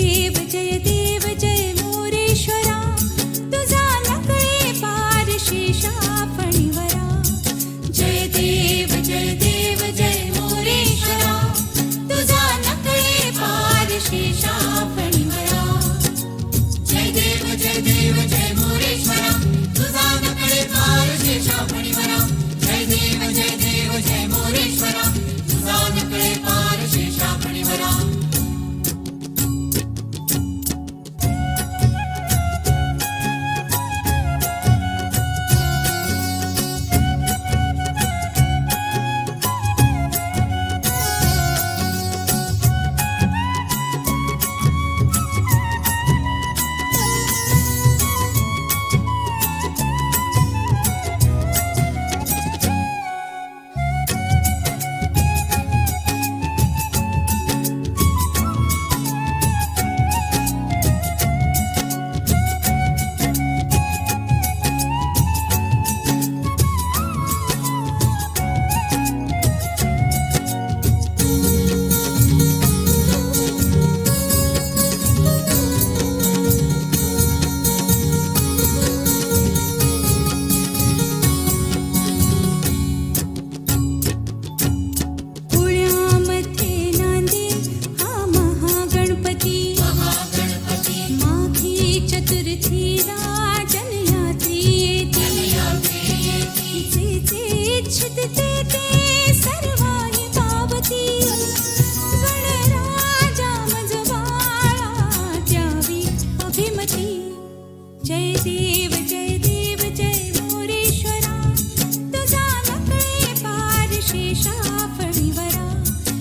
देव जय मोरेश्वरा, तुझा नकळे पार शेषा फणीवरा. जय देव जय मोरेश्वरा, तुझा नकळे पार शेषा फणीवरा. जय देव जय मोरेश्वरा, तुझा नकळे पार शेषा फणीवरा. जय देव जय मोरेश्वरा, तुझा नकळे पार शेषा फणीवरा. इच्छित